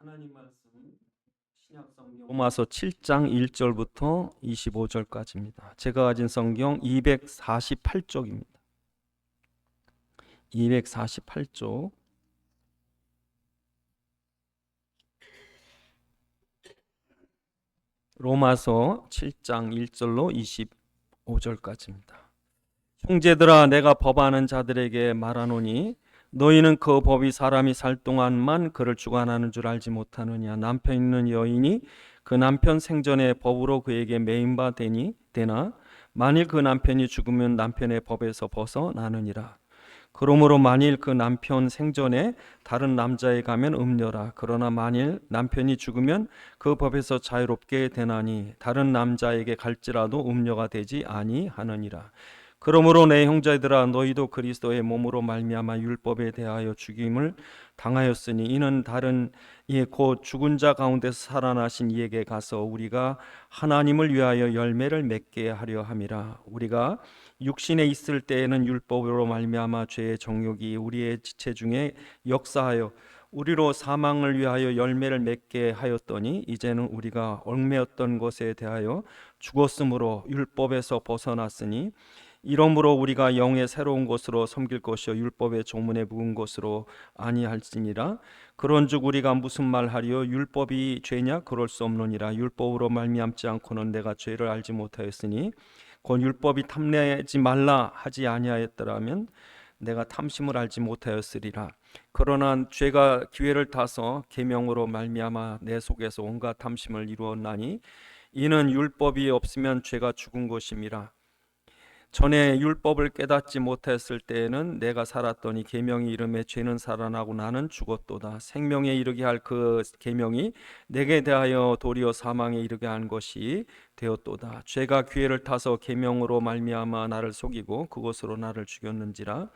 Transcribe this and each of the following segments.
하나님 말씀 신약 성경 로마서 7장 1절부터 25절까지입니다. 제가 가진 성경 248쪽입니다. 248쪽 로마서 7장 1절로 25절까지입니다. 형제들아, 내가 법하는 자들에게 말하노니 너희는 그 법이 사람이 살 동안만 그를 주관하는 줄 알지 못하느냐. 남편 있는 여인이 그 남편 생전에 법으로 그에게 매인 바 되나 만일 그 남편이 죽으면 남편의 법에서 벗어나느니라. 그러므로 만일 그 남편 생전에 다른 남자에 가면 음녀라. 그러나 만일 남편이 죽으면 그 법에서 자유롭게 되나니 다른 남자에게 갈지라도 음녀가 되지 아니하느니라. 그러므로 내 형제들아, 너희도 그리스도의 몸으로 말미암아 율법에 대하여 죽임을 당하였으니 이는 다른 이 곧 죽은 자 가운데서 살아나신 이에게 가서 우리가 하나님을 위하여 열매를 맺게 하려 함이라. 우리가 육신에 있을 때에는 율법으로 말미암아 죄의 정욕이 우리의 지체 중에 역사하여 우리로 사망을 위하여 열매를 맺게 하였더니 이제는 우리가 얽매였던 것에 대하여 죽었으므로 율법에서 벗어났으니 이러므로 우리가 영의 새로운 것으로 섬길 것이요 율법의 조문에 묵은 것으로 아니할지니라. 그런즉 우리가 무슨 말하리요? 율법이 죄냐? 그럴 수 없느니라. 율법으로 말미암지 않고는 내가 죄를 알지 못하였으니 곧 율법이 탐내지 말라 하지 아니하였더라면 내가 탐심을 알지 못하였으리라. 그러나 죄가 기회를 타서 계명으로 말미암아 내 속에서 온갖 탐심을 이루었나니 이는 율법이 없으면 죄가 죽은 것임이라. 전에 율법을 깨닫지 못했을 때에는 내가 살았더니 계명이 이름에 죄는 살아나고 나는 죽었도다. 생명에 이르게 할 그 계명이 내게 대하여 도리어 사망에 이르게 한 것이 되었도다. 죄가 기회를 타서 계명으로 말미암아 나를 속이고 그것으로 나를 죽였는지라.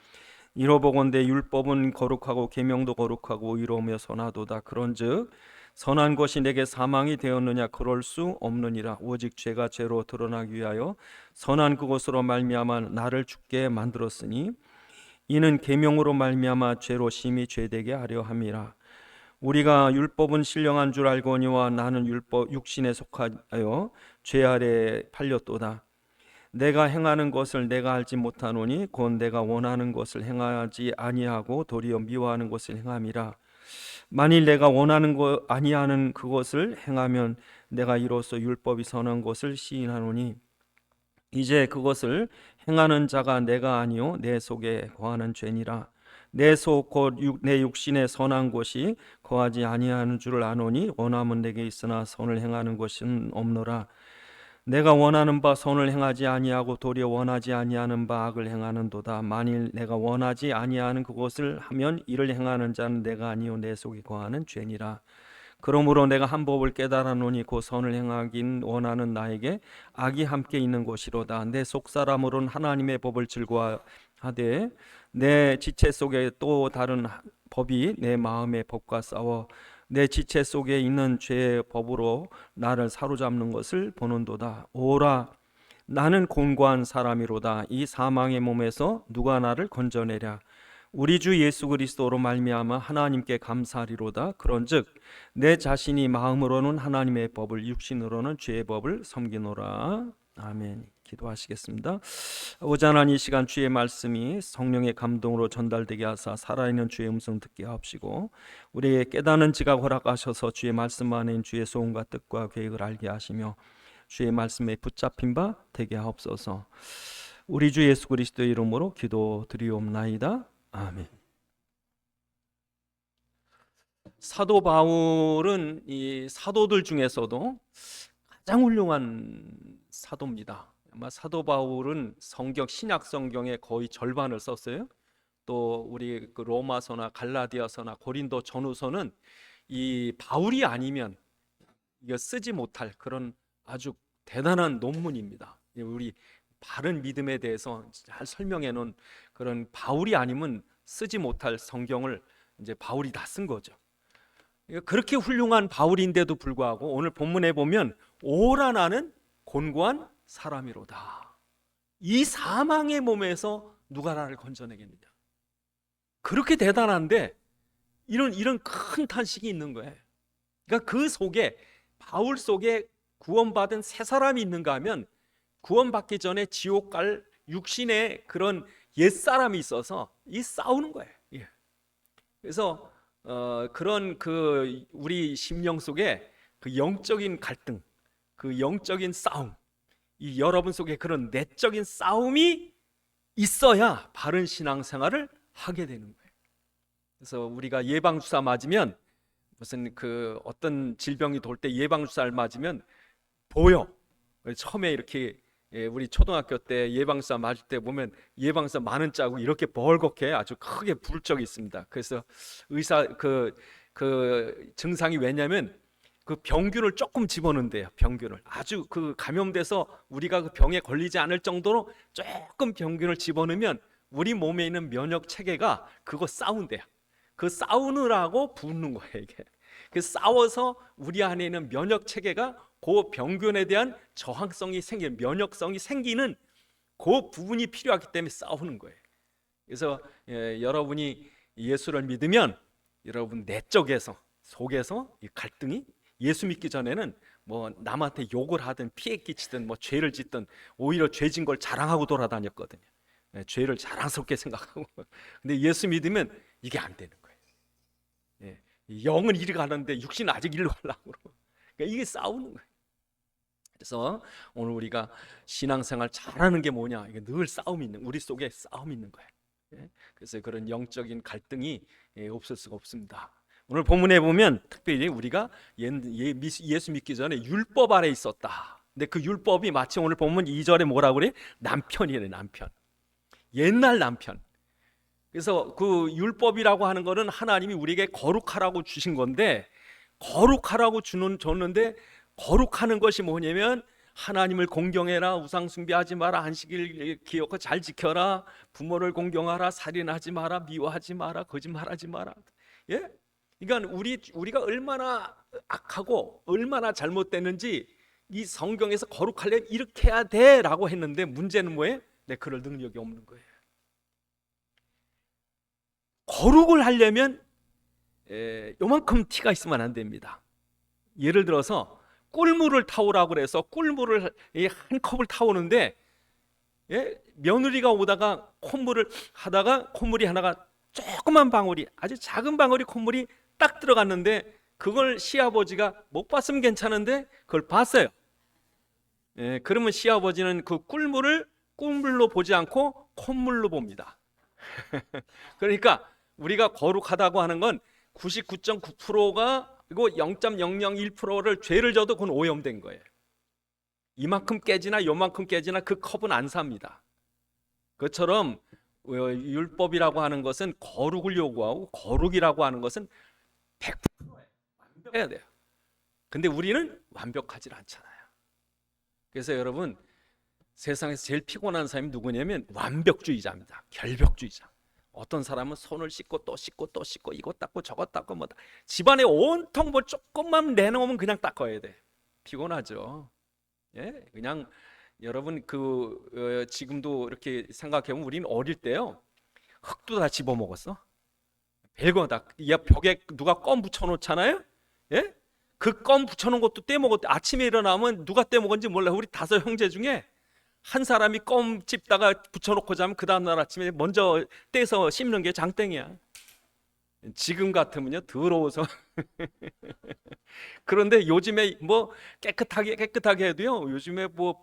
이로보건대 율법은 거룩하고 계명도 거룩하고 의로우며 선하도다. 그런즉 선한 것이 내게 사망이 되었느냐? 그럴 수 없느니라. 오직 죄가 죄로 드러나기 위하여 선한 그것으로 말미암아 나를 죽게 만들었으니 이는 계명으로 말미암아 죄로 심히 죄되게 하려 함이라. 우리가 율법은 신령한 줄 알거니와 나는 율법 육신에 속하여 죄 아래 팔렸도다. 내가 행하는 것을 내가 알지 못하노니 곧 내가 원하는 것을 행하지 아니하고 도리어 미워하는 것을 행함이라. 만일 내가 원하는 것 아니하는 그것을 행하면 내가 이로써 율법이 선한 것을 시인하노니 이제 그것을 행하는 자가 내가 아니요 내 속에 거하는 죄니라. 내 속 곧 내 육신에 선한 것이 거하지 아니하는 줄을 아노니 원함은 내게 있으나 선을 행하는 것은 없노라. 내가 원하는 바 선을 행하지 아니하고 도리어 원하지 아니하는 바 악을 행하는도다. 만일 내가 원하지 아니하는 그것을 하면 이를 행하는 자는 내가 아니요 내 속에 거하는 죄니라. 그러므로 내가 한 법을 깨달아노니 그 선을 행하긴 원하는 나에게 악이 함께 있는 것이로다. 내 속사람으로는 하나님의 법을 즐거워하되 내 지체 속에 또 다른 법이 내 마음의 법과 싸워 내 지체 속에 있는 죄의 법으로 나를 사로잡는 것을 보는도다. 오라, 나는 곤고한 사람이로다. 이 사망의 몸에서 누가 나를 건져내랴. 우리 주 예수 그리스도로 말미암아 하나님께 감사하리로다. 그런즉 내 자신이 마음으로는 하나님의 법을 육신으로는 죄의 법을 섬기노라. 아멘. 기도하시겠습니다. 오자 하나님, 이 시간 주의 말씀이 성령의 감동으로 전달되게 하사 살아있는 주의 음성 듣게 하옵시고 우리에게 깨닫는 지각 허락하셔서 주의 말씀 안에 주의 소원과 뜻과 계획을 알게 하시며 주의 말씀에 붙잡힌 바 되게 하옵소서. 우리 주 예수 그리스도의 이름으로 기도드리옵나이다. 아멘. 사도 바울은 이 사도들 중에서도 가장 훌륭한 사도입니다. 아마 사도 바울은 성경 신약 성경의 거의 절반을 썼어요. 또 우리 그 로마서나 갈라디아서나 고린도 전후서는 이 바울이 아니면 이거 쓰지 못할 그런 아주 대단한 논문입니다. 우리 바른 믿음에 대해서 잘 설명해 놓은 그런 바울이 아니면 쓰지 못할 성경을 이제 바울이 다 쓴 거죠. 그렇게 훌륭한 바울인데도 불구하고 오늘 본문에 보면 오라 나는 곤고한 사람이로다. 이 사망의 몸에서 누가 나를 건져내겠느냐. 그렇게 대단한데 이런 큰 탄식이 있는 거예요. 그러니까 그 속에, 바울 속에 구원받은 새 사람이 있는가 하면 구원받기 전에 지옥 갈 육신의 그런 옛사람이 있어서 이 싸우는 거예요. 예. 그래서 그런 그 우리 심령 속에 그 영적인 갈등, 그 영적인 싸움, 이 여러분 속에 그런 내적인 싸움이 있어야 바른 신앙생활을 하게 되는 거예요. 그래서 우리가 예방주사 맞으면, 무슨 그 어떤 질병이 돌 때 예방주사를 맞으면 보여. 처음에 이렇게 우리 초등학교 때 예방주사 맞을 때 보면 예방주사 많은 자국 이렇게 벌겋게 아주 크게 불 적이 있습니다. 그래서 의사 그 증상이 왜냐면 그 병균을 조금 집어넣는데요. 병균을 아주 그 감염돼서 우리가 그 병에 걸리지 않을 정도로 조금 병균을 집어넣으면 우리 몸에 있는 면역 체계가 그거 싸운대요. 그 싸우느라고 붓는 거예요, 이게. 그 싸워서 우리 안에 있는 면역 체계가 그 병균에 대한 저항성이 생기는, 면역성이 생기는 그 부분이 필요하기 때문에 싸우는 거예요. 그래서 여러분이 예수를 믿으면 여러분 내적에서, 속에서 이 갈등이, 예수 믿기 전에는 뭐 남한테 욕을 하든 피해 끼치든 뭐 죄를 짓든 오히려 죄진 걸 자랑하고 돌아다녔거든요. 죄를 자랑스럽게 생각하고. 근데 예수 믿으면 이게 안 되는 거예요. 영은 이리 가는데 육신은 아직 일로 가려고. 그러니까 이게 싸우는 거예요. 그래서 오늘 우리가 신앙생활 잘하는 게 뭐냐? 이게 늘 싸움이 있는, 우리 속에 싸움이 있는 거예요. 그래서 그런 영적인 갈등이 없을 수가 없습니다. 오늘 본문에 보면 특별히 우리가 예수 믿기 전에 율법 아래 있었다. 근데 그 율법이 마치 오늘 본문 2절에 뭐라고 그래? 남편이래, 남편. 옛날 남편. 그래서 그 율법이라고 하는 거는 하나님이 우리에게 거룩하라고 주신 건데, 거룩하라고 줬는데 거룩하는 것이 뭐냐면 하나님을 공경해라, 우상 숭배하지 마라, 안식일 기억하고 잘 지켜라, 부모를 공경하라, 살인하지 마라, 미워하지 마라, 거짓말하지 마라. 예? 그러니까 우리가 얼마나 악하고 얼마나 잘못됐는지 이 성경에서 거룩하려면 이렇게 해야 돼라고 했는데 문제는 뭐예요? 그럴 능력이 없는 거예요. 거룩을 하려면 요만큼 티가 있으면 안 됩니다. 예를 들어서 꿀물을 타오라고 그래서 꿀물을 한 컵을 타오는데 며느리가 오다가 콧물을 하다가 콧물이 하나가 조그만 방울이, 아주 작은 방울이 콧물이 딱 들어갔는데 그걸 시아버지가 못 봤으면 괜찮은데 그걸 봤어요. 그러면 시아버지는 그 꿀물을 꿀물로 보지 않고 콧물로 봅니다. 그러니까 우리가 거룩하다고 하는 건 99.9%가 그리고 0.001%를 죄를 져도 그건 오염된 거예요. 이만큼 깨지나 요만큼 깨지나 그 컵은 안 삽니다. 그것처럼 율법이라고 하는 것은 거룩을 요구하고 거룩이라고 하는 것은 100%예요. 완벽해야 돼요. 근데 우리는 완벽하지 않잖아요. 그래서 여러분, 세상에서 제일 피곤한 사람이 누구냐면 완벽주의자입니다. 결벽주의자. 어떤 사람은 손을 씻고 또 씻고 또 씻고 이거 닦고 저거 닦고 뭐 집안에 온통 뭐 조금만 내놓으면 그냥 닦아야 돼. 피곤하죠. 그냥 여러분 지금도 이렇게 생각해보면 우리는 어릴 때요 흙도 다 집어먹었어. 별거 다. 벽에 누가 껌 붙여놓잖아요. 그 껌 붙여놓은 것도 떼먹었대. 아침에 일어나면 누가 떼먹은지 몰라. 우리 5 형제 중에 한 사람이 껌 찝다가 붙여놓고 자면 그 다음날 아침에 먼저 떼서 씹는 게 장땡이야. 지금 같으면요 더러워서. 그런데 요즘에 뭐 깨끗하게 해도요, 요즘에 뭐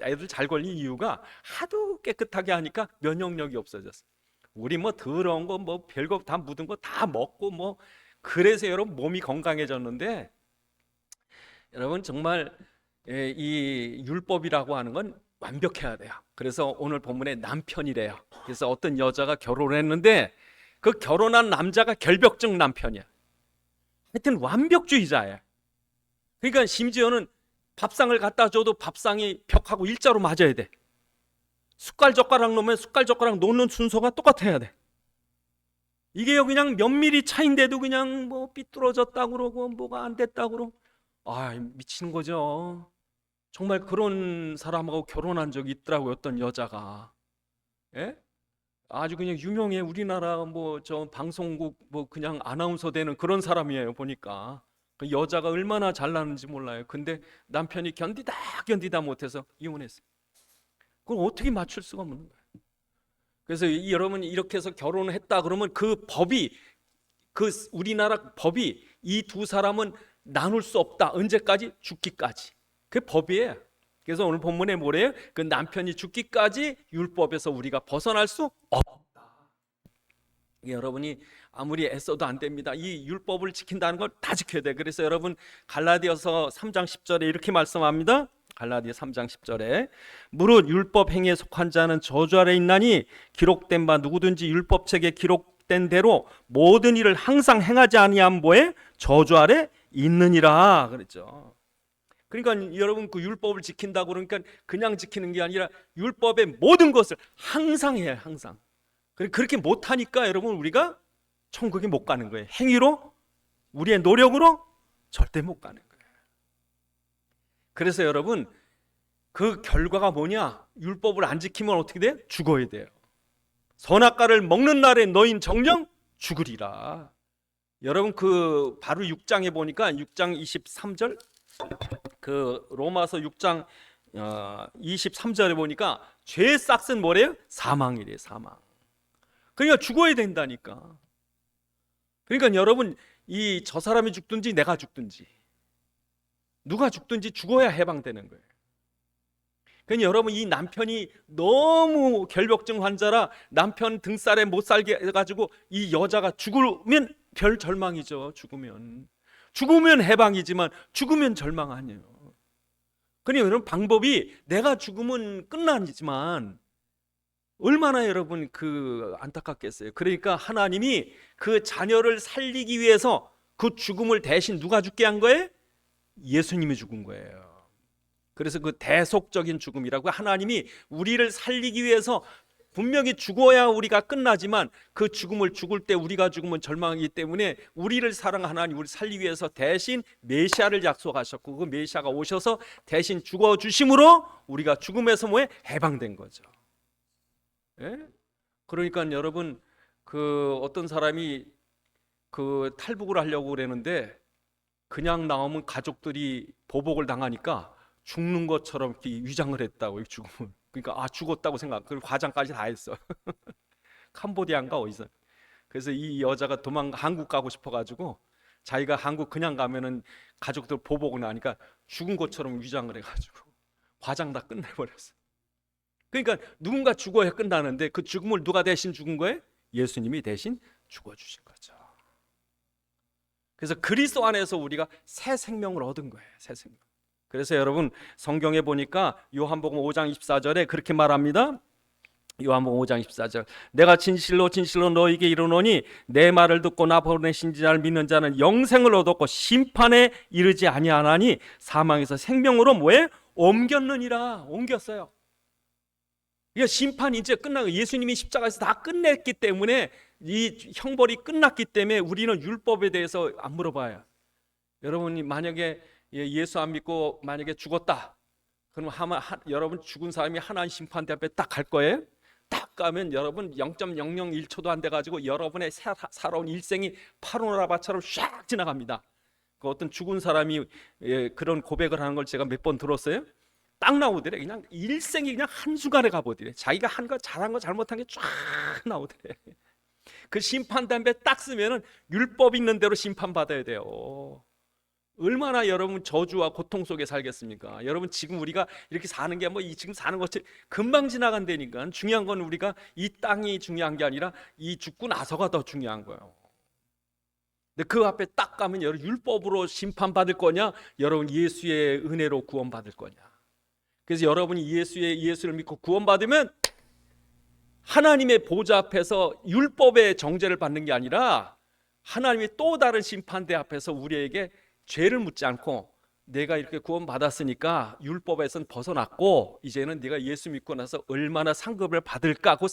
애들 잘 걸린 이유가 하도 깨끗하게 하니까 면역력이 없어졌어. 우리 뭐 더러운 거 뭐 별거 다 묻은 거 다 먹고 뭐 그래서 여러분 몸이 건강해졌는데, 여러분 정말 이 율법이라고 하는 건 완벽해야 돼요. 그래서 오늘 본문에 남편이래요. 그래서 어떤 여자가 결혼을 했는데 그 결혼한 남자가 결벽증 남편이야. 하여튼 완벽주의자예요. 그러니까 심지어는 밥상을 갖다 줘도 밥상이 벽하고 일자로 맞아야 돼. 숟갈 젓가락 놓으면 숟갈 젓가락 놓는 순서가 똑같아야 돼. 이게 그냥 몇 미리 차인데도 그냥 뭐 삐뚤어졌다 그러고 뭐가 안 됐다 그러고, 미치는 거죠. 정말 그런 사람하고 결혼한 적이 있더라고요. 어떤 여자가. 아주 그냥 유명해. 우리나라 뭐 저 방송국 뭐 그냥 아나운서 되는 그런 사람이에요. 보니까 그 여자가 얼마나 잘나는지 몰라요. 근데 남편이 견디다 못해서 이혼했어요. 그걸 어떻게 맞출 수가 없는 거예요. 그래서 여러분 이렇게 해서 결혼을 했다 그러면 그 법이, 그 우리나라 법이 이 두 사람은 나눌 수 없다. 언제까지? 죽기까지. 그 법이에요. 그래서 오늘 본문에 뭐래요? 그 남편이 죽기까지 율법에서 우리가 벗어날 수 없다. 여러분이 아무리 애써도 안 됩니다. 이 율법을 지킨다는 걸 다 지켜야 돼. 그래서 여러분 갈라디아서 3장 10절에 이렇게 말씀합니다. 갈라디아 3장 10절에 무릇 율법 행위에 속한 자는 저주 아래 있나니 기록된 바 누구든지 율법책에 기록된 대로 모든 일을 항상 행하지 아니하면 뭐에? 저주 아래 있느니라 그랬죠. 그러니까 여러분 그 율법을 지킨다고 그러니까 그냥 지키는 게 아니라 율법의 모든 것을 항상 해야 해요. 항상. 그렇게 못하니까 여러분 우리가 천국에 못 가는 거예요. 행위로, 우리의 노력으로 절대 못 가는 거예요. 그래서 여러분 그 결과가 뭐냐? 율법을 안 지키면 어떻게 돼요? 죽어야 돼요. 선악과를 먹는 날에 너희는 정녕 죽으리라. 여러분 그 바로 6장에 보니까 6장 23절, 그 로마서 6장 23절에 보니까 죄의 싹은 뭐래요? 사망이래요. 사망. 그러니까 죽어야 된다니까. 그러니까 여러분 이 저 사람이 죽든지 내가 죽든지 누가 죽든지 죽어야 해방되는 거예요. 그러니까 여러분 이 남편이 너무 결벽증 환자라 남편 등살에 못 살게 해가지고 이 여자가 죽으면 별 절망이죠. 죽으면 해방이지만 죽으면 절망 아니에요. 그러니까 여러분 방법이 내가 죽으면 끝나지만 얼마나 여러분 그 안타깝겠어요. 그러니까 하나님이 그 자녀를 살리기 위해서 그 죽음을 대신 누가 죽게 한 거예요? 예수님이 죽은 거예요. 그래서 그 대속적인 죽음이라고, 하나님이 우리를 살리기 위해서 분명히 죽어야 우리가 끝나지만 그 죽음을 죽을 때 우리가 죽으면 절망이기 때문에 우리를 사랑하는 하나님, 우리를 살리기 위해서 대신 메시아를 약속하셨고 그 메시아가 오셔서 대신 죽어주심으로 우리가 죽음에서 뭐에 해방된 거죠. 예? 그러니까 여러분 그 어떤 사람이 그 탈북을 하려고 그러는데 그냥 나오면 가족들이 보복을 당하니까 죽는 것처럼 이렇게 위장을 했다고, 죽음을. 그러니까 죽었다고 생각. 그리고 화장까지 다 했어. 캄보디아인가 어디서. 그래서 이 여자가 한국 가고 싶어가지고 자기가 한국 그냥 가면은 가족들 보복을 나니까 죽은 것처럼 위장을 해가지고 화장 다 끝내버렸어. 그러니까 누군가 죽어야 끝나는데 그 죽음을 누가 대신 죽은 거예요? 예수님이 대신 죽어주신 거죠. 그래서 그리스도 안에서 우리가 새 생명을 얻은 거예요. 새 생명. 그래서 여러분 성경에 보니까 요한복음 5장 24절에 그렇게 말합니다. 요한복음 5장 24절 내가 진실로 진실로 너희에게 이르노니 내 말을 듣고 나 보내신 자를 믿는 자는 영생을 얻었고 심판에 이르지 아니하나니 사망에서 생명으로 뭐에? 옮겼느니라. 옮겼어요. 그러니까 심판이 이제 끝나고 예수님이 십자가에서 다 끝냈기 때문에 이 형벌이 끝났기 때문에 우리는 율법에 대해서 안 물어봐요. 여러분이 만약에 예수 안 믿고 만약에 죽었다 그러면 여러분 죽은 사람이 하나님 심판대 앞에 딱 갈 거예요. 딱 가면 여러분 0.001초도 안 돼가지고 여러분의 살아온 일생이 파노라마처럼 샥 지나갑니다. 그 어떤 죽은 사람이 그런 고백을 하는 걸 제가 몇 번 들었어요. 딱 나오더래. 그냥 일생이 그냥 한순간에 가보더래. 자기가 한 거 잘한 거 잘못한 게 쫙 나오더래. 그 심판담배 딱 쓰면은 율법 있는 대로 심판받아야 돼요. 얼마나 여러분 저주와 고통 속에 살겠습니까? 여러분 지금 우리가 이렇게 사는 게 뭐 지금 사는 것이 금방 지나간다니까. 중요한 건 우리가 이 땅이 중요한 게 아니라 이 죽고 나서가 더 중요한 거예요. 근데 그 앞에 딱 가면 여러분 율법으로 심판받을 거냐, 여러분 예수의 은혜로 구원받을 거냐. 그래서 여러분이 예수를 믿고 구원받으면 하나님의 보좌 앞에서 율법의 정죄를 받는 게 아니라 하나님의 또 다른 심판대 앞에서 우리에게 죄를 묻지 않고 내가 이렇게 구원받았으니까 율법에선 벗어났고 이제는 네가 예수 믿고 나서 얼마나 상급을 받을까, 그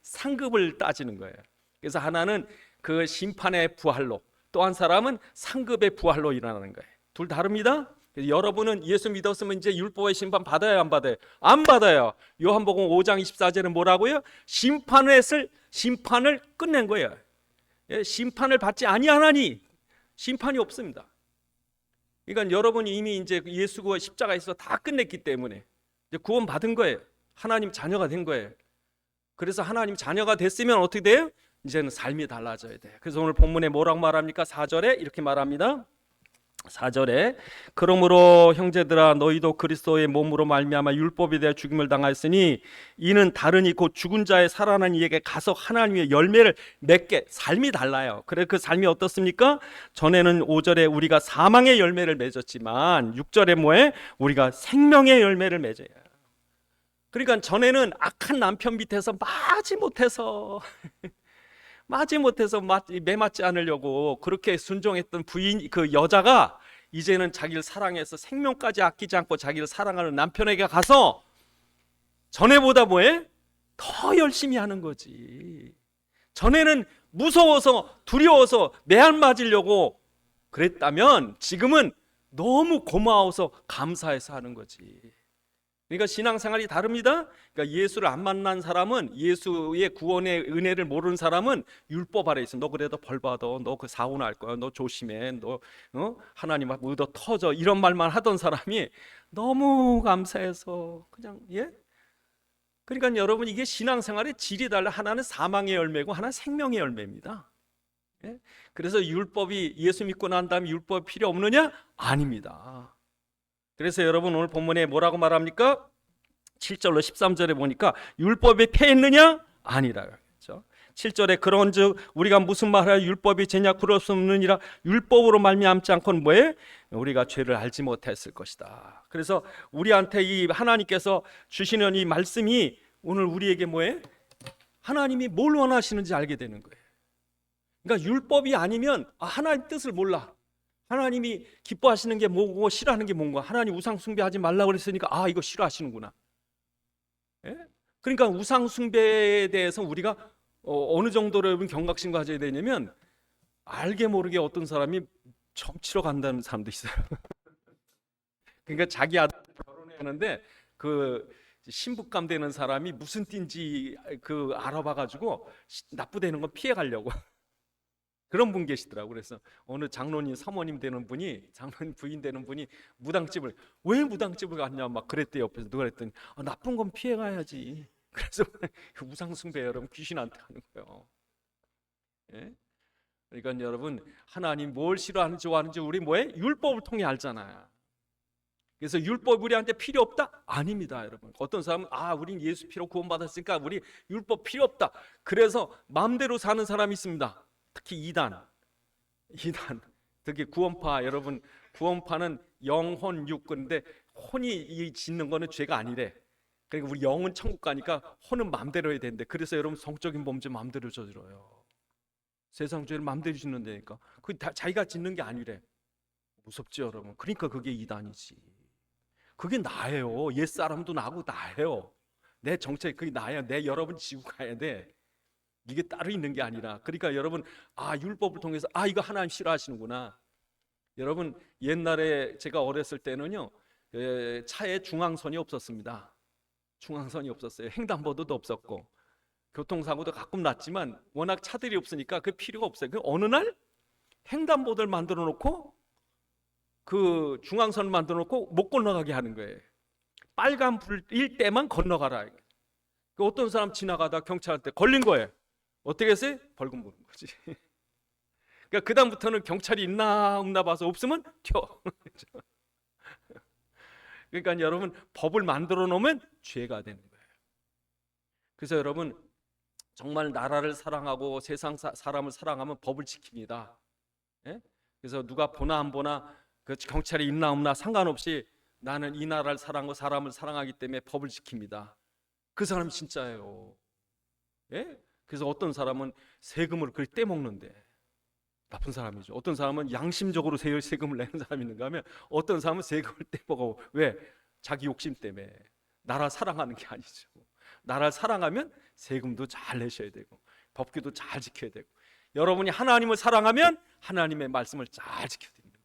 상급을 따지는 거예요. 그래서 하나는 그 심판의 부활로, 또 한 사람은 상급의 부활로 일어나는 거예요. 둘 다릅니다. 여러분은 예수 믿었으면 이제 율법의 심판 받아요, 안 받아요? 안 받아요. 요한복음 5장 24절은 뭐라고요? 심판을 끝낸 거예요. 심판을 받지 아니하나니 심판이 없습니다. 그러니까 여러분이 이미 이제 예수가 십자가에서 다 끝냈기 때문에 이제 구원 받은 거예요. 하나님 자녀가 된 거예요. 그래서 하나님 자녀가 됐으면 어떻게 돼요? 이제는 삶이 달라져야 돼요. 그래서 오늘 본문에 뭐라고 말합니까? 4절에 이렇게 말합니다. 4절에 그러므로 형제들아 너희도 그리스도의 몸으로 말미암아 율법에 대해 죽임을 당하였으니 이는 다르니 곧 죽은 자의 살아난 이에게 가서 하나님의 열매를 맺게. 삶이 달라요. 그래 그 삶이 어떻습니까? 전에는 5절에 우리가 사망의 열매를 맺었지만 6절에 뭐에? 우리가 생명의 열매를 맺어요. 그러니까 전에는 악한 남편 밑에서 마지 못해서 매맞지 않으려고 그렇게 순종했던 부인, 그 여자가 이제는 자기를 사랑해서 생명까지 아끼지 않고 자기를 사랑하는 남편에게 가서 전에보다 뭐해? 더 열심히 하는 거지. 전에는 무서워서 두려워서 매안 맞으려고 그랬다면 지금은 너무 고마워서 감사해서 하는 거지. 그러니까 신앙생활이 다릅니다. 그러니까 예수를 안 만난 사람은, 예수의 구원의 은혜를 모르는 사람은 율법 아래 있어. 너 그래도 벌 받아. 너 그 사고 날 거야. 너 조심해. 너 하나님 앞 얻어 터져. 이런 말만 하던 사람이 너무 감사해서 그냥 그러니까 여러분 이게 신앙생활의 질이 달라. 하나는 사망의 열매고 하나는 생명의 열매입니다. 그래서 율법이 예수 믿고 난 다음에 율법이 필요 없느냐? 아닙니다. 그래서 여러분 오늘 본문에 뭐라고 말합니까? 7절로 13절에 보니까 율법이 폐했느냐? 아니라 그랬죠. 7절에 그런즉 우리가 무슨 말하여 율법이 죄냐? 그럴 수 없느니라. 율법으로 말미암지 않고는 뭐해? 우리가 죄를 알지 못했을 것이다. 그래서 우리한테 이 하나님께서 주시는 이 말씀이 오늘 우리에게 뭐해? 하나님이 뭘 원하시는지 알게 되는 거예요. 그러니까 율법이 아니면 하나님 뜻을 몰라. 하나님이 기뻐하시는 게 뭐고 싫어하는 게 뭔가. 하나님 우상 숭배하지 말라고 그랬으니까 이거 싫어하시는구나. 그러니까 우상 숭배에 대해서 우리가 어느 정도로 여러분 경각심 가져야 되냐면 알게 모르게 어떤 사람이 점치러 간다는 사람도 있어요. 그러니까 자기 아들 결혼해야 하는데 그 신부감 되는 사람이 무슨 띠인지 그 알아봐가지고 납부되는 거 피해 가려고 그런 분 계시더라고. 그래서 어느 장로님 사모님 되는 분이, 장로님 부인 되는 분이 무당집을, 왜 무당집을 갔냐 막 그랬대. 옆에서 누가 그랬더니 나쁜 건 피해 가야지. 그래서 우상숭배 여러분 귀신한테 하는 거예요. 그러니까 여러분 하나님 뭘 싫어하는지 좋아하는지 우리 뭐해? 율법을 통해 알잖아요. 그래서 율법 우리한테 필요 없다? 아닙니다, 여러분. 어떤 사람은 우린 예수 피로 구원받았으니까 우리 율법 필요 없다. 그래서 마음대로 사는 사람이 있습니다. 특히 이단, 특히 구원파. 여러분 구원파는 영혼 육근인데 혼이 짓는 거는 죄가 아니래. 그러니까 우리 영은 천국 가니까 혼은 마음대로 해야 되는데, 그래서 여러분 성적인 범죄 마음대로 저질러요. 세상 죄를 마음대로 짓는 데니까 그 자기가 짓는 게 아니래. 무섭죠 여러분. 그러니까 그게 이단이지. 그게 나예요. 옛사람도 나고 나예요. 내 정체 그게 나야. 내 여러분 지고 가야 돼. 이게 따로 있는 게 아니라. 그러니까 여러분 율법을 통해서 이거 하나님 싫어하시는구나. 여러분 옛날에 제가 어렸을 때는요 차에 중앙선이 없었습니다. 중앙선이 없었어요. 횡단보도도 없었고 교통사고도 가끔 났지만 워낙 차들이 없으니까 그 필요가 없어요. 그 어느 날 횡단보도를 만들어 놓고 그 중앙선을 만들어 놓고 못 건너가게 하는 거예요. 빨간 불일 때만 건너가라. 그 어떤 사람 지나가다 경찰한테 걸린 거예요. 어떻게 했어요? 벌금 부는 거지. 그러니까 그 다음부터는 경찰이 있나 없나 봐서 없으면 튀어. 그러니까 여러분 법을 만들어 놓으면 죄가 되는 거예요. 그래서 여러분 정말 나라를 사랑하고 세상 사람을 사랑하면 법을 지킵니다. 그래서 누가 보나 안 보나 그 경찰이 있나 없나 상관없이 나는 이 나라를 사랑하고 사람을 사랑하기 때문에 법을 지킵니다. 그 사람이 진짜예요. 그래서 어떤 사람은 세금을 그걸 떼먹는데 나쁜 사람이죠. 어떤 사람은 양심적으로 세금을 내는 사람이 있는가 하면 어떤 사람은 세금을 떼먹어. 왜? 자기 욕심 때문에. 나라 사랑하는 게 아니죠. 나라를 사랑하면 세금도 잘 내셔야 되고 법규도 잘 지켜야 되고, 여러분이 하나님을 사랑하면 하나님의 말씀을 잘 지켜야 됩니다.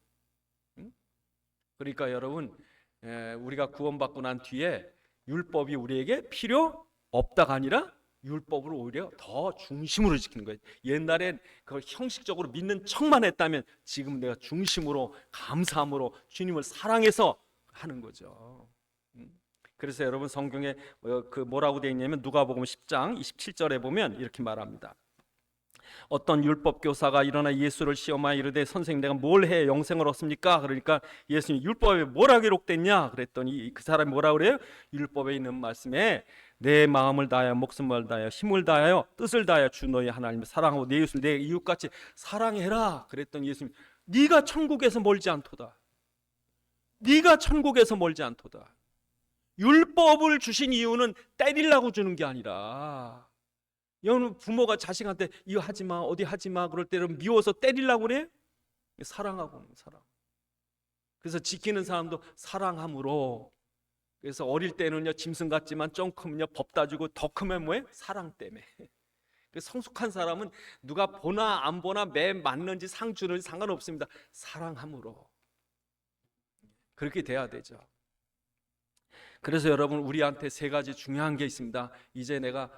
그러니까 여러분 우리가 구원받고 난 뒤에 율법이 우리에게 필요 없다가 아니라 율법을 오히려 더 중심으로 지키는 거예요. 옛날엔 그걸 형식적으로 믿는 척만 했다면 지금 내가 중심으로 감사함으로 주님을 사랑해서 하는 거죠. 그래서 여러분 성경에 그 뭐라고 되어 있냐면 누가복음 10장 27절에 보면 이렇게 말합니다. 어떤 율법 교사가 일어나 예수를 시험하여 이르되 선생님 내가 뭘 해 영생을 얻습니까? 그러니까 예수님 율법에 뭐라 기록됐냐? 그랬더니 그 사람이 뭐라 그래요? 율법에 있는 말씀에 내 마음을 다하여 목숨을 다하여 힘을 다하여 뜻을 다하여 주 너희 하나님을 사랑하고 내 이웃을 내 이웃같이 사랑해라. 그랬더니 예수님 네가 천국에서 멀지 않도다. 네가 천국에서 멀지 않도다. 율법을 주신 이유는 때리려고 주는 게 아니라 여러분 부모가 자식한테 이거 하지마 어디 하지마 그럴 때는 미워서 때리려고 그래? 사랑하고 사랑. 그래서 지키는 사람도 사랑함으로. 그래서 어릴 때는요 짐승 같지만 좀 크면요 법 따지고 더 크면 뭐예요? 사랑 때문에. 성숙한 사람은 누가 보나 안 보나 매 맞는지 상 주는지 상관없습니다. 사랑함으로. 그렇게 돼야 되죠. 그래서 여러분 우리한테 세 가지 중요한 게 있습니다. 이제 내가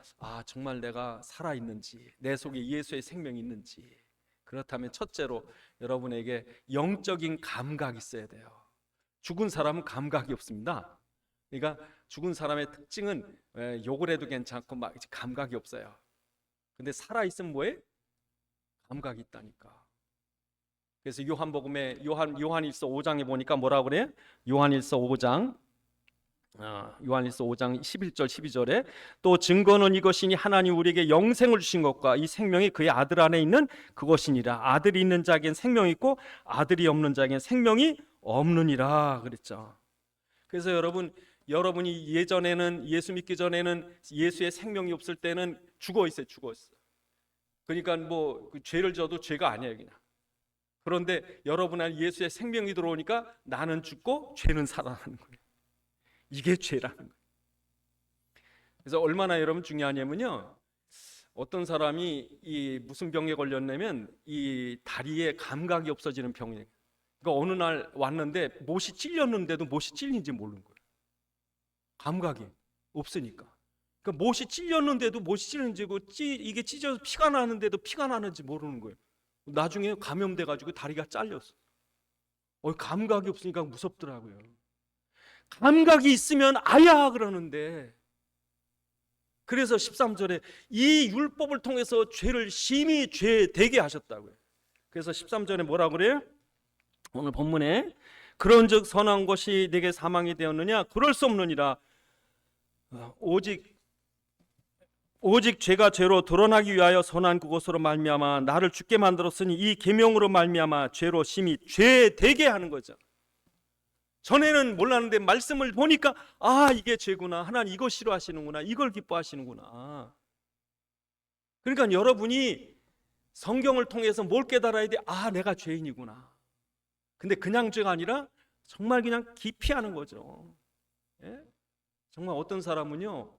정말 내가 살아있는지 내 속에 예수의 생명이 있는지. 그렇다면 첫째로 여러분에게 영적인 감각이 있어야 돼요. 죽은 사람은 감각이 없습니다. 그러니까 죽은 사람의 특징은 욕을 해도 괜찮고 막 감각이 없어요. 근데 살아있으면 뭐예요? 감각이 있다니까. 그래서 요한복음에 요한일서 5장에 보니까 뭐라고 그래요? 요한일서 5장 11절 12절에 또 증거는 이것이니 하나님 우리에게 영생을 주신 것과 이 생명이 그의 아들 안에 있는 그것이니라. 아들이 있는 자에겐 생명이 있고 아들이 없는 자에겐 생명이 없느니라 그랬죠. 그래서 여러분이 예전에는 예수 믿기 전에는 예수의 생명이 없을 때는 죽어 있어요. 그러니까 뭐 죄를 져도 죄가 아니에요 그냥. 그런데 여러분 안에 예수의 생명이 들어오니까 나는 죽고 죄는 살아나는 거예요. 이게 죄라는 거예요. 그래서 얼마나 여러분 중요하냐면요. 어떤 사람이 무슨 병에 걸렸냐면 이 다리에 감각이 없어지는 병이에요. 그러니까 어느 날 왔는데 못이 찔렸는데도 못이 찔린지 모르는 거예요. 감각이 없으니까. 그러니까 못이 찔렸는데도 못이 찔린지 이게 찢어서 피가 나는데도 피가 나는지 모르는 거예요. 나중에 감염돼 가지고 다리가 잘렸어. 감각이 없으니까 무섭더라고요. 감각이 있으면 아야 그러는데. 그래서 13절에 이 율법을 통해서 죄를 심히 죄되게 하셨다고요. 그래서 13절에 뭐라고 그래요? 오늘 본문에 그런즉 선한 것이 내게 사망이 되었느냐? 그럴 수 없느니라. 오직 죄가 죄로 드러나기 위하여 선한 그것으로 말미암아 나를 죽게 만들었으니 이 계명으로 말미암아 죄로 심히 죄되게 하는 거죠. 전에는 몰랐는데 말씀을 보니까 이게 죄구나. 하나님 이거 싫어하시는구나. 이걸 기뻐하시는구나. 그러니까 여러분이 성경을 통해서 뭘 깨달아야 돼? 내가 죄인이구나. 근데 그냥 죄가 아니라 정말 그냥 깊이 하는 거죠. 예? 정말 어떤 사람은요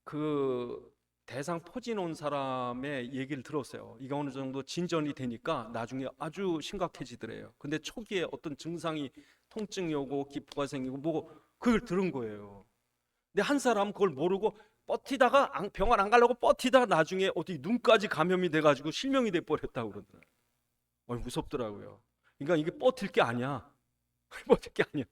그 대상 포진 온 사람의 얘기를 들었어요. 이게 어느 정도 진전이 되니까 나중에 아주 심각해지더래요. 근데 초기에 어떤 증상이 통증이 오고 기포가 생기고 그걸 들은 거예요. 근데 한 사람은 그걸 모르고 버티다가 병원 안 가려고 버티다가 나중에 어디 눈까지 감염이 돼가지고 실명이 돼버렸다고 그러더라고요. 무섭더라고요. 그러니까 이게 버틸 게 아니야. 버틸 게 아니야.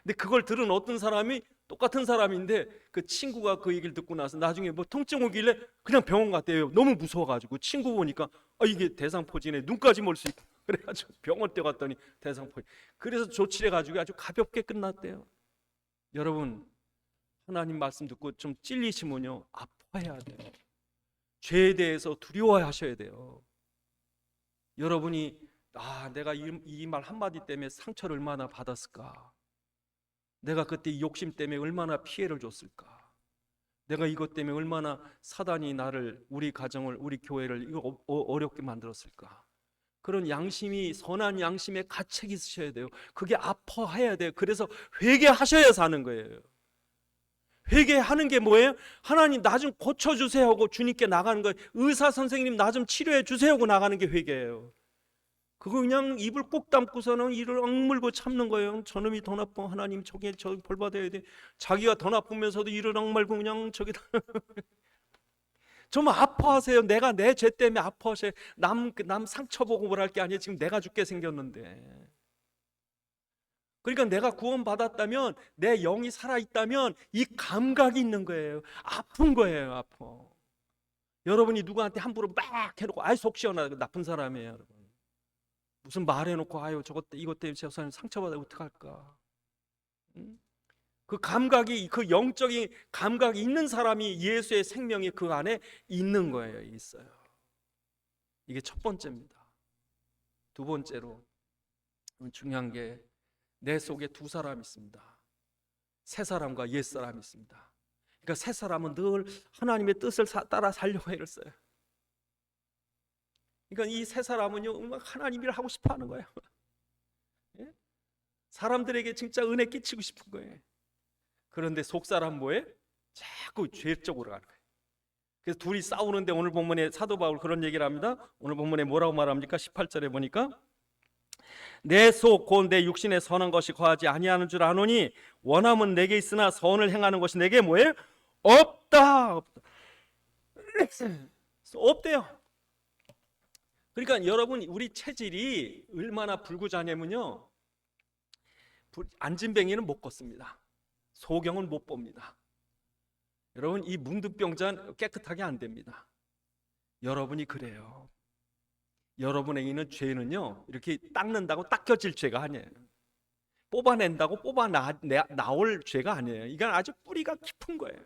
근데 그걸 들은 어떤 사람이 똑같은 사람인데 그 친구가 그 얘기를 듣고 나서 나중에 뭐 통증 오길래 그냥 병원 갔대요. 너무 무서워가지고 친구 보니까 이게 대상포진에 눈까지 멀 수 있다. 그래가지고 병원 뛰어갔더니 대상포진. 그래서 조치를 해가지고 아주 가볍게 끝났대요. 여러분 하나님 말씀 듣고 좀 찔리시면요 아파해야 돼요. 죄에 대해서 두려워하셔야 돼요. 여러분이 내가 이 말 한마디 때문에 상처를 얼마나 받았을까. 내가 그때 이 욕심 때문에 얼마나 피해를 줬을까. 내가 이것 때문에 얼마나 사단이 나를, 우리 가정을, 우리 교회를 이거 어렵게 만들었을까. 그런 양심이, 선한 양심에 가책이 있으셔야 돼요. 그게 아파해야 돼요. 그래서 회개하셔야 사는 거예요. 회개하는 게 뭐예요? 하나님 나 좀 고쳐주세요 하고 주님께 나가는 거예요. 의사 선생님 나 좀 치료해 주세요 하고 나가는 게 회개예요. 그거 그냥 입을 꼭 담고서는 이를 억물고 참는 거예요. 저놈이 더 나빠. 하나님 저 벌 받아야 돼. 자기가 더 나쁘면서도 이를 억물고 그냥 저기다. 정말 아파하세요. 내가 내 죄 때문에 아파하세요. 남 상처 보고 뭘 할 게 아니에요. 지금 내가 죽게 생겼는데. 그러니까 내가 구원받았다면, 내 영이 살아있다면 이 감각이 있는 거예요. 아픈 거예요. 아파. 여러분이 누구한테 함부로 막 해놓고 아이 속 시원하다, 나쁜 사람이에요. 여러분. 무슨 말해놓고 아유 이것 때문에 저 사람 상처받아 어떡할까. 응? 그 감각이, 그 영적인 감각이 있는 사람이 예수의 생명이 그 안에 있는 거예요. 있어요. 이게 첫 번째입니다. 두 번째로 중요한 게, 내 속에 두 사람이 있습니다. 새 사람과 옛 사람이 있습니다. 그러니까 새 사람은 늘 하나님의 뜻을 따라 살려고 애를 써요. 그러니까 이 새 사람은요, 하나님 일을 하고 싶어 하는 거예요. 사람들에게 진짜 은혜 끼치고 싶은 거예요. 그런데 속 사람 뭐예요? 자꾸 죄 쪽으로 가는 거예요. 그래서 둘이 싸우는데, 오늘 본문에 사도 바울 그런 얘기를 합니다. 오늘 본문에 뭐라고 말합니까? 18절에 보니까 내 속 곧 내 육신에 선한 것이 거하지 아니하는 줄 아노니 원함은 내게 있으나 선을 행하는 것이 내게 뭐예요? 없다. 없대요. 그러니까 여러분, 우리 체질이 얼마나 불구자냐면요, 안진뱅이는 못 걷습니다. 소경은 못 봅니다. 여러분, 이 문득병자는 깨끗하게 안 됩니다. 여러분이 그래요. 여러분에게 있는 죄는요, 이렇게 닦는다고 닦여질 죄가 아니에요. 뽑아낸다고 나올 죄가 아니에요. 이건 아주 뿌리가 깊은 거예요.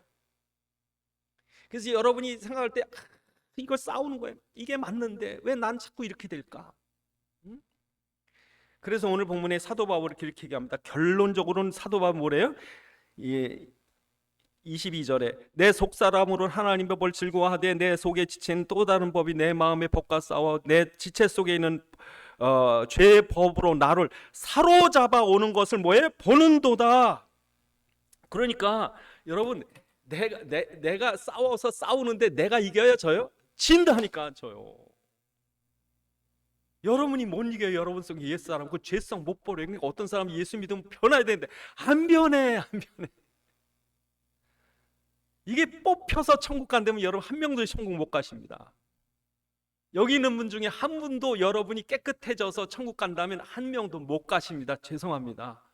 그래서 여러분이 생각할 때 이걸 싸우는 거예요. 이게 맞는데 왜 난 자꾸 이렇게 될까? 그래서 오늘 본문에 사도 바울이 이렇게 얘기합니다. 결론적으로는 사도 바울은 뭐래요? 22절에 내 속사람으로 하나님의 법을 즐거워하되 내 속에 지친 또 다른 법이 내 마음의 법과 싸워 내 지체 속에 있는 죄의 법으로 나를 사로잡아 오는 것을 뭐예요? 보는도다. 그러니까 여러분, 내가 싸워서 싸우는데 내가 이겨야 져요? 진다니까 져요. 여러분이 못 이겨요. 여러분 속에 옛사람, 그 죄성 못 버려요. 그러니까 어떤 사람이 예수 믿으면 변해야 되는데 안 변해. 이게 뽑혀서 천국 간다면 여러분 한 명도 천국 못 가십니다. 여기 있는 분 중에 한 분도 여러분이 깨끗해져서 천국 간다면 한 명도 못 가십니다. 죄송합니다.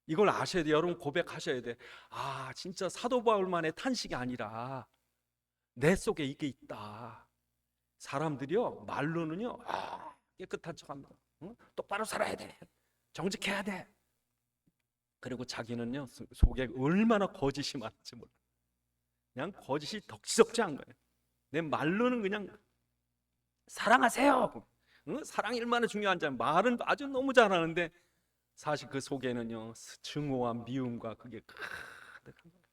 이걸 아셔야 돼요. 여러분 고백하셔야 돼. 아, 진짜 사도 바울만의 탄식이 아니라 내 속에 이게 있다. 사람들이요, 말로는요, 깨끗한 척합니다. 똑바로 살아야 돼. 정직해야 돼. 그리고 자기는요, 속에 얼마나 거짓이 많은지 몰라. 그냥 거짓이 덕지덕지한 거예요. 내 말로는 그냥 사랑하세요. 사랑이 얼마나 중요한지 말은 아주 너무 잘하는데 사실 그 속에는요, 증오와 미움과 그게 가득한 거예요.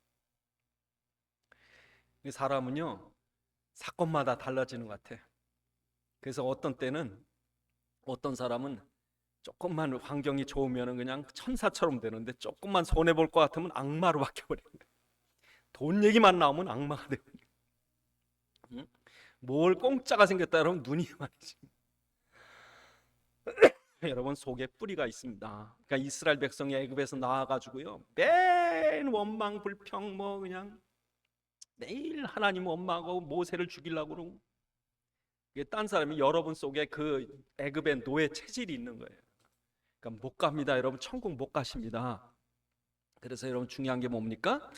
사람은요, 사건마다 달라지는 것 같아. 그래서 어떤 때는 어떤 사람은 조금만 환경이 좋으면 그냥 천사처럼 되는데 조금만 손해볼 것 같으면 악마로 바뀌어버리는 거예요. 돈 얘기만 나오면 악마가 되는 거예요. 뭘 공짜가 생겼다 그러면 눈이 많아지. 여러분 속에 뿌리가 있습니다. 그러니까 이스라엘 백성이 애굽에서 나와가지고요, 맨 원망 불평 그냥 매일 하나님 원망하고 모세를 죽이려고 그러고, 이게 딴 사람이 여러분 속에 그 애굽의 노예 체질이 있는 거예요. 그러니까 못 갑니다. 여러분 천국 못 가십니다. 그래서 여러분 중요한 게 뭡니까?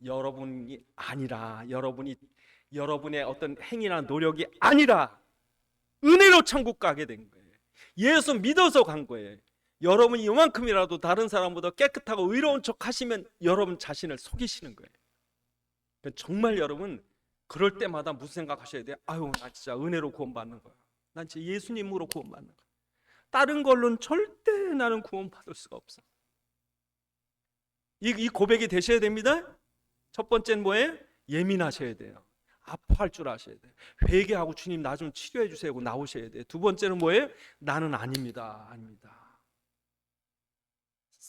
여러분이 아니라 여러분의 어떤 행위나 노력이 아니라 은혜로 천국 가게 된 거예요. 예수 믿어서 간 거예요. 여러분이 요만큼이라도 다른 사람보다 깨끗하고 의로운 척 하시면 여러분 자신을 속이시는 거예요. 정말 여러분 그럴 때마다 무슨 생각하셔야 돼요? 아유, 나 진짜 은혜로 구원받는 거야. 난 진짜 예수님으로 구원받는 거야. 다른 걸로는 절대 나는 구원받을 수가 없어. 이 고백이 되셔야 됩니다. 첫 번째는 뭐예요? 예민하셔야 돼요. 아파할 줄 아셔야 돼요. 회개하고 주님 나 좀 치료해 주세요 하고 나오셔야 돼요. 두 번째는 뭐예요? 나는 아닙니다.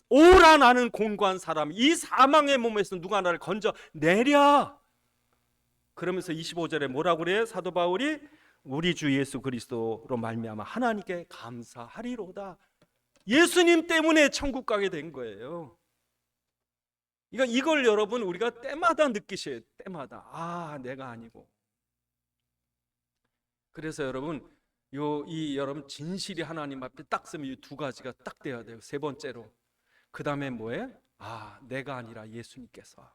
오라 나는 곤고한 사람, 이 사망의 몸에서 누가 나를 건져내랴. 그러면서 25절에 뭐라고 그래요? 사도 바울이 우리 주 예수 그리스도로 말미암아 하나님께 감사하리로다. 예수님 때문에 천국 가게 된 거예요. 이걸 여러분 우리가 때마다 느끼셔야 돼요. 때마다. 아, 내가 아니고 그래서 여러분 여러분 진실이 하나님 앞에 딱 쓰면 이 두 가지가 딱 돼야 돼요. 세 번째로. 그 다음에 뭐예요? 내가 아니라 예수님께서.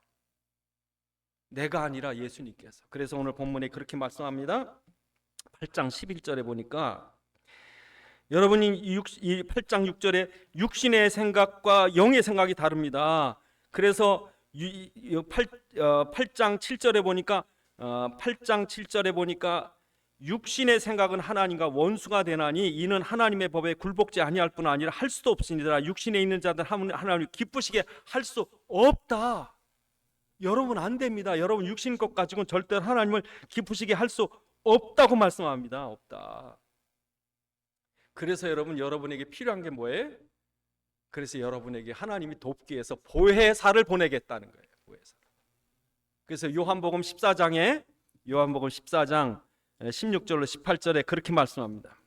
내가 아니라 예수님께서. 그래서 오늘 본문에 그렇게 말씀합니다. 8장 11절에 보니까 여러분이 이 8장 6절에 육신의 생각과 영의 생각이 다릅니다. 그래서 8장 7절에 보니까 8장 7절에 보니까 육신의 생각은 하나님과 원수가 되나니 이는 하나님의 법에 굴복지 아니할 뿐 아니라 할 수도 없으니라. 육신에 있는 자들 하나님 기쁘시게 할 수 없다. 여러분 안 됩니다. 여러분 육신 것 가지고는 절대 하나님을 기쁘시게 할 수 없다고 말씀합니다. 없다. 그래서 여러분에게 필요한 게 뭐예요? 그래서 여러분에게 하나님이 돕기 위해서 보혜사를 보내겠다는 거예요. 보혜사. 그래서 요한복음 14장 16절로 18절에 그렇게 말씀합니다.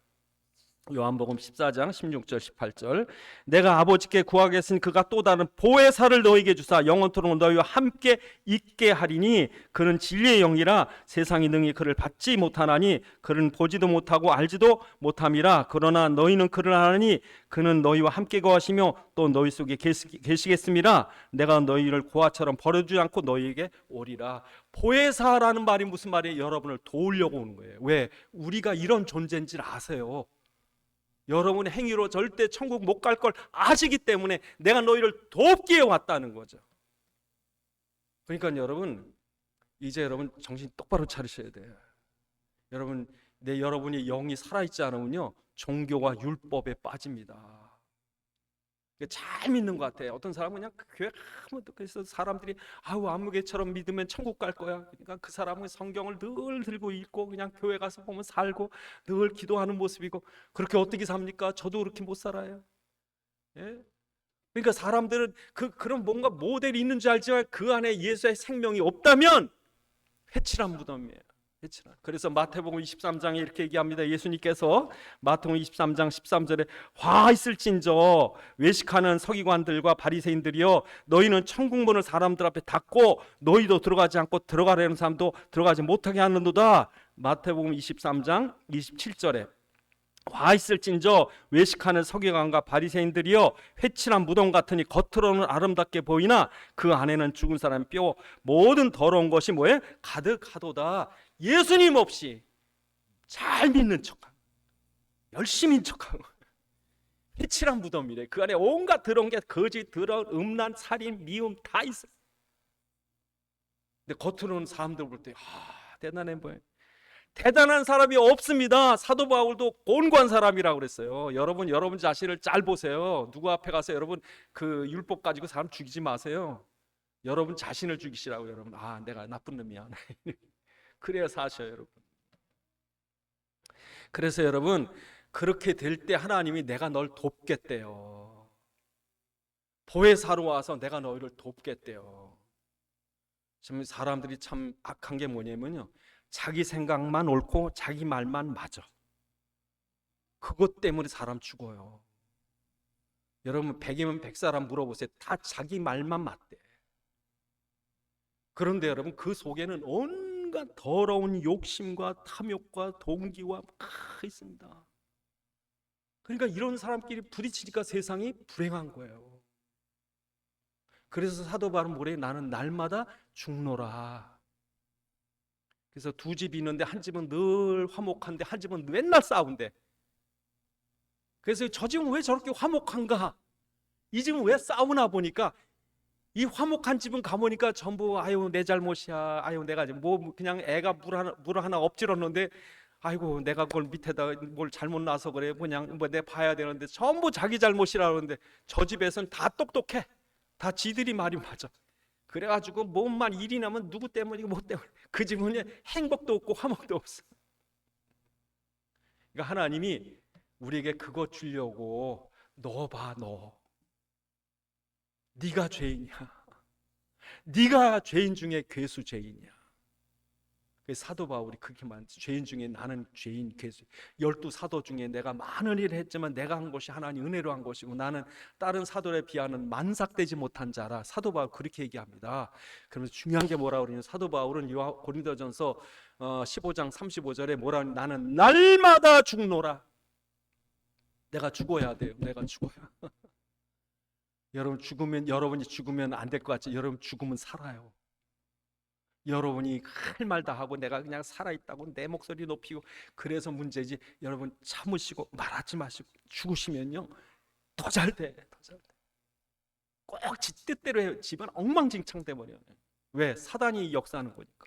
요한복음 14장 16절 18절 내가 아버지께 구하겠으니 그가 또 다른 보혜사를 너희에게 주사 영원토록 너희와 함께 있게 하리니 그는 진리의 영이라 세상이 능히 그를 받지 못하나니 그는 보지도 못하고 알지도 못함이라. 그러나 너희는 그를 아나니 그는 너희와 함께 거하시며 또 너희 속에 계시겠음이라. 내가 너희를 고아처럼 버려주지 않고 너희에게 오리라. 보혜사라는 말이 무슨 말이에요? 여러분을 도우려고 오는 거예요. 왜? 우리가 이런 존재인지를 아세요. 여러분의 행위로 절대 천국 못 갈 걸 아시기 때문에 내가 너희를 돕기에 왔다는 거죠. 그러니까 여러분 이제 여러분 정신 똑바로 차리셔야 돼요. 여러분이 영이 살아있지 않으면요 종교와 율법에 빠집니다. 잘 믿는 것 같아요. 어떤 사람은 그냥 교회 가면 그래서 사람들이 안무개처럼 믿으면 천국 갈 거야. 그러니까 그 사람은 성경을 늘 들고 읽고 그냥 교회 가서 보면 살고 늘 기도하는 모습이고 그렇게 어떻게 삽니까? 저도 그렇게 못 살아요. 예? 그러니까 사람들은 그런 뭔가 모델이 있는 줄 알지만 그 안에 예수의 생명이 없다면 회칠한 무덤이에요. 그래서 마태복음 23장에 이렇게 얘기합니다. 예수님께서 마태복음 23장 13절에 화 있을진저 외식하는 서기관들과 바리새인들이여 너희는 천국문을 사람들 앞에 닫고 너희도 들어가지 않고 들어가려는 사람도 들어가지 못하게 하는도다. 마태복음 23장 27절에 화 있을진저 외식하는 서기관과 바리새인들이여 회칠한 무덤 같으니 겉으로는 아름답게 보이나 그 안에는 죽은 사람의 뼈 모든 더러운 것이 뭐예요? 가득하도다. 예수님 없이 잘 믿는 척하고 열심히 척하고 회칠한 무덤이래. 그 안에 온갖 더러운 게 거짓, 더러운 음란, 살인, 미움 다 있어요. 근데 겉으로는 사람들 볼 때 대단해 보여요. 대단한 사람이 없습니다. 사도 바울도 곤고한 사람이라고 그랬어요. 여러분 자신을 잘 보세요. 누구 앞에 가서 여러분 그 율법 가지고 사람 죽이지 마세요. 여러분 자신을 죽이시라고. 여러분 내가 나쁜 놈이야. 그래야 사셔요, 여러분. 그래서 여러분 그렇게 될 때 하나님이 내가 널 돕겠대요. 보혜사로 와서 내가 너희를 돕겠대요. 지금 사람들이 참 악한 게 뭐냐면요, 자기 생각만 옳고 자기 말만 맞아. 그것 때문에 사람 죽어요. 여러분 100이면 100사람 물어보세요. 다 자기 말만 맞대. 그런데 여러분 그 속에는 온갖 더러운 욕심과 탐욕과 동기와 있습니다. 그러니까 이런 사람끼리 부딪히니까 세상이 불행한 거예요. 그래서 사도 바울은 뭐래? 나는 날마다 죽노라. 그래서 두 집이 있는데 한 집은 늘 화목한데 한 집은 맨날 싸운대. 그래서 저 집은 왜 저렇게 화목한가? 이 집은 왜 싸우나 보니까 이 화목한 집은 가보니까 전부 내 잘못이야. 내가 뭐 그냥 애가 물 하나 엎질렀는데 내가 그걸 밑에다 뭘 잘못 놔서 그래. 그냥 내 봐야 되는데 전부 자기 잘못이라 그러는데 저 집에서는 다 똑똑해. 다 지들이 말이 맞아. 그래가지고 뭐만 일이 나면 누구 때문이고 뭐 때문에 그 집은 행복도 없고 화목도 없어. 그러니까 하나님이 우리에게 그거 주려고 넣어봐. 네가 죄인이야. 네가 죄인 중에 괴수 죄인이야. 사도 바울이 그렇게 말했지. 죄인 중에 나는 죄인 괴수. 12사도 중에 내가 많은 일을 했지만 내가 한 것이 하나님 은혜로 한 것이고 나는 다른 사도에 비하면 만삭되지 못한 자라. 사도 바울 그렇게 얘기합니다. 그러면서 중요한 게 뭐라고 그러냐면 사도 바울은 고린도전서 15장 35절에 뭐라 나는 날마다 죽노라. 내가 죽어야 돼요. 내가 죽어야. 여러분이 죽으면 안 될 것 같죠? 여러분 죽으면 살아요. 여러분이 할 말 다 하고 내가 그냥 살아있다고 내 목소리 높이고 그래서 문제지. 여러분 참으시고 말하지 마시고 죽으시면요 더 잘 돼. 더 잘 돼. 꼭 지 뜻대로 해요. 집안 엉망진창 돼버려요. 왜? 사단이 역사하는 거니까.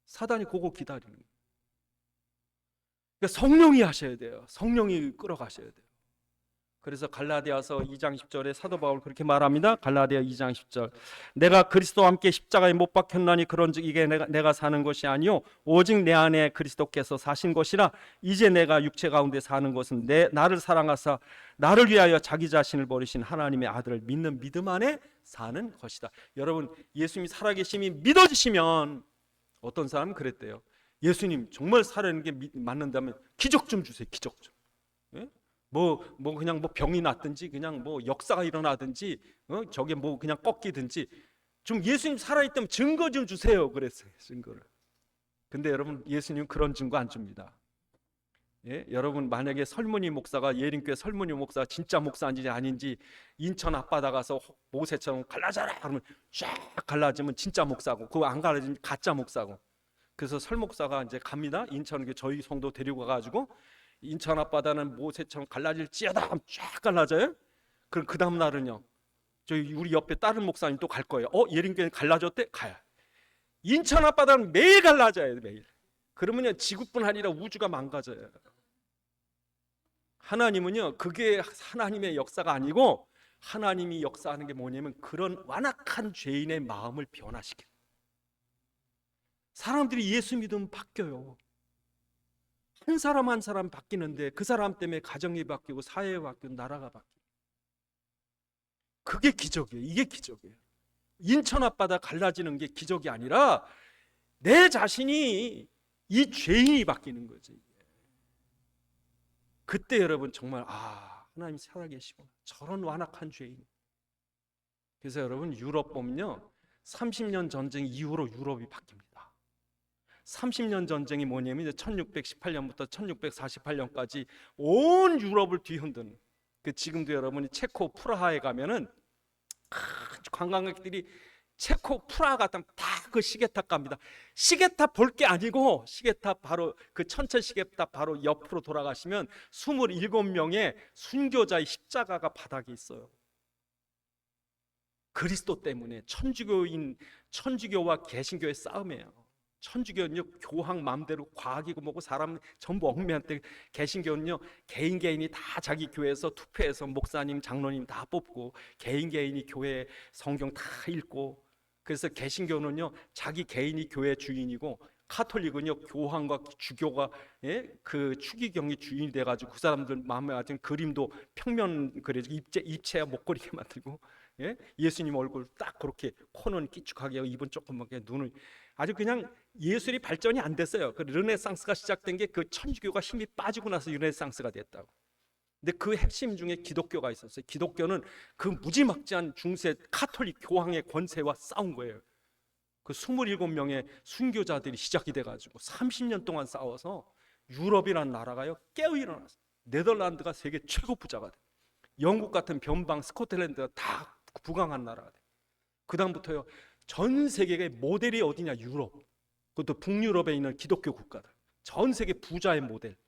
사단이 그거 기다리는 거예요. 그러니까 성령이 하셔야 돼요. 성령이 끌어가셔야 돼요. 그래서 갈라디아서 2장 10절에 사도 바울 그렇게 말합니다. 갈라디아 2장 10절. 내가 그리스도와 함께 십자가에 못 박혔나니 그런즉 이게 내가 사는 것이 아니요 오직 내 안에 그리스도께서 사신 것이라. 이제 내가 육체 가운데 사는 것은 나를 사랑하사 나를 위하여 자기 자신을 버리신 하나님의 아들을 믿는 믿음 안에 사는 것이다. 여러분 예수님이 살아계심이 믿어지시면 어떤 사람은 그랬대요. 예수님 정말 살아있는 게 맞는다면 기적 좀 주세요. 기적 좀. 예? 그냥 병이 났든지 그냥 역사가 일어나든지 저게 그냥 꺾이든지 좀 예수님 살아있다면 증거 좀 주세요. 그랬어요. 증거를. 근데 여러분 예수님 그런 증거 안 줍니다. 예? 여러분 만약에 설문이 목사가 예림교회 설문이 목사가 진짜 목사인지 아닌지 인천 앞바다 가서 모세처럼 갈라져라 그러면 쫙 갈라지면 진짜 목사고 그거 안 갈라지면 가짜 목사고. 그래서 설 목사가 이제 갑니다. 인천 저희 성도 데리고 가가지고 인천 앞바다는 모세처럼 갈라질지어다 하면 쫙 갈라져요. 그럼 그 다음 날은요 우리 옆에 다른 목사님 또 갈 거예요. 예림교회는 갈라졌대? 가요. 인천 앞바다는 매일 갈라져요. 매일. 그러면요 지구뿐 아니라 우주가 망가져요. 하나님은요 그게 하나님의 역사가 아니고 하나님이 역사하는 게 뭐냐면 그런 완악한 죄인의 마음을 변화시켜요. 사람들이 예수 믿으면 바뀌어요. 한 사람 한 사람 바뀌는데 그 사람 때문에 가정이 바뀌고 사회가 바뀌고 나라가 바뀌고. 그게 기적이에요. 이게 기적이에요. 인천 앞바다 갈라지는 게 기적이 아니라 내 자신이 이 죄인이 바뀌는 거지. 그때 여러분 정말 하나님 살아계시구나. 저런 완악한 죄인. 그래서 여러분 유럽 보면요 30년 전쟁 이후로 유럽이 바뀝니다. 30년 전쟁이 뭐냐면 1618년부터 1648년까지 온 유럽을 뒤흔드는 지금도 여러분이 체코 프라하에 가면은 관광객들이 체코 프라하 갔다면 다 그 시계탑 갑니다. 시계탑 볼 게 아니고 시계탑 바로 그 천천 시계탑 바로 옆으로 돌아가시면 27명의 순교자의 십자가가 바닥에 있어요. 그리스도 때문에 천주교와 개신교의 싸움이에요. 천주교는요 교황 마음대로 과학이고 뭐고 사람 전부 얽매한테, 개신교는요 개인이 다 자기 교회에서 투표해서 목사님 장로님 다 뽑고 개인이 교회 성경 다 읽고. 그래서 개신교는요 자기 개인이 교회 주인이고 카톨릭은요 교황과 주교가 그 추기경이 주인이 돼가지고 그 사람들 마음에 맞은 그림도 평면 그려서 입체야 목걸이게 만들고 예수님 얼굴 딱 그렇게 코는 끼쭉하게 하고 입은 조그맣게 눈을 아주 그냥 예술이 발전이 안 됐어요. 그 르네상스가 시작된 게 그 천주교가 힘이 빠지고 나서 르네상스가 됐다고. 근데 그 핵심 중에 기독교가 있었어요. 기독교는 그 무지막지한 중세 카톨릭 교황의 권세와 싸운 거예요. 그 27명의 순교자들이 시작이 돼가지고 30년 동안 싸워서 유럽이라는 나라가요 깨어 일어났어요. 네덜란드가 세계 최고 부자가 돼. 영국 같은 변방 스코틀랜드가 다 부강한 나라가 돼. 그 다음부터요 전 세계의 모델이 어디냐? 유럽. 그것도 북유럽에 있는 기독교 국가들. 전 세계 부자의 모델.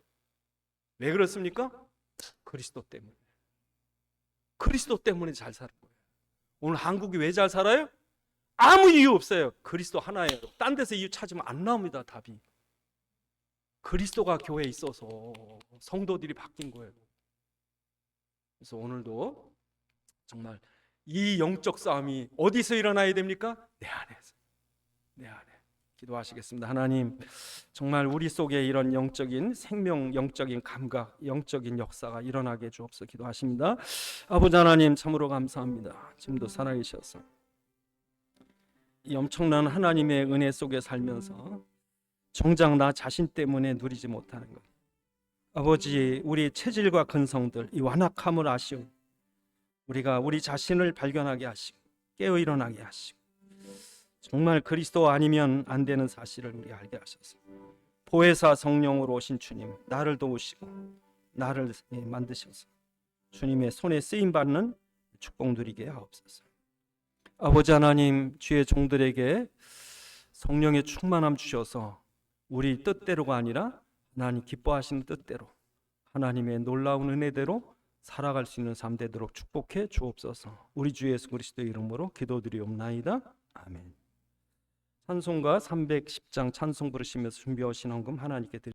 왜 그렇습니까? 그리스도 때문에. 그리스도 때문에 잘 사는 거예요. 오늘 한국이 왜 잘 살아요? 아무 이유 없어요. 그리스도 하나예요. 딴 데서 이유 찾으면 안 나옵니다. 답이. 그리스도가 교회에 있어서 성도들이 바뀐 거예요. 그래서 오늘도 정말 이 영적 싸움이 어디서 일어나야 됩니까? 내 안에서. 내 안에. 기도하시겠습니다. 하나님, 정말 우리 속에 이런 영적인 생명, 영적인 감각, 영적인 역사가 일어나게 주옵소서. 기도하십니다. 아버지 하나님, 참으로 감사합니다. 지금도 살아계셔서 이 엄청난 하나님의 은혜 속에 살면서 정작 나 자신 때문에 누리지 못하는 것. 아버지, 우리 체질과 근성들, 이 완악함을 아시오. 우리가 우리 자신을 발견하게 하시고 깨어 일어나게 하시고 정말 그리스도 아니면 안 되는 사실을 우리 알게 하셔서 보혜사 성령으로 오신 주님, 나를 도우시고 나를 만드셔서 주님의 손에 쓰임 받는 축복 누리게 하옵소서. 아버지 하나님, 주의 종들에게 성령의 충만함 주셔서 우리 뜻대로가 아니라 하나님 기뻐하시는 뜻대로 하나님의 놀라운 은혜대로 살아갈 수 있는 삶 되도록 축복해 주옵소서. 우리 주 예수 그리스도의 이름으로 기도드리옵나이다. 아멘. 찬송가 310장 찬송 부르시면서 준비하신 헌금 하나님께 드립니다.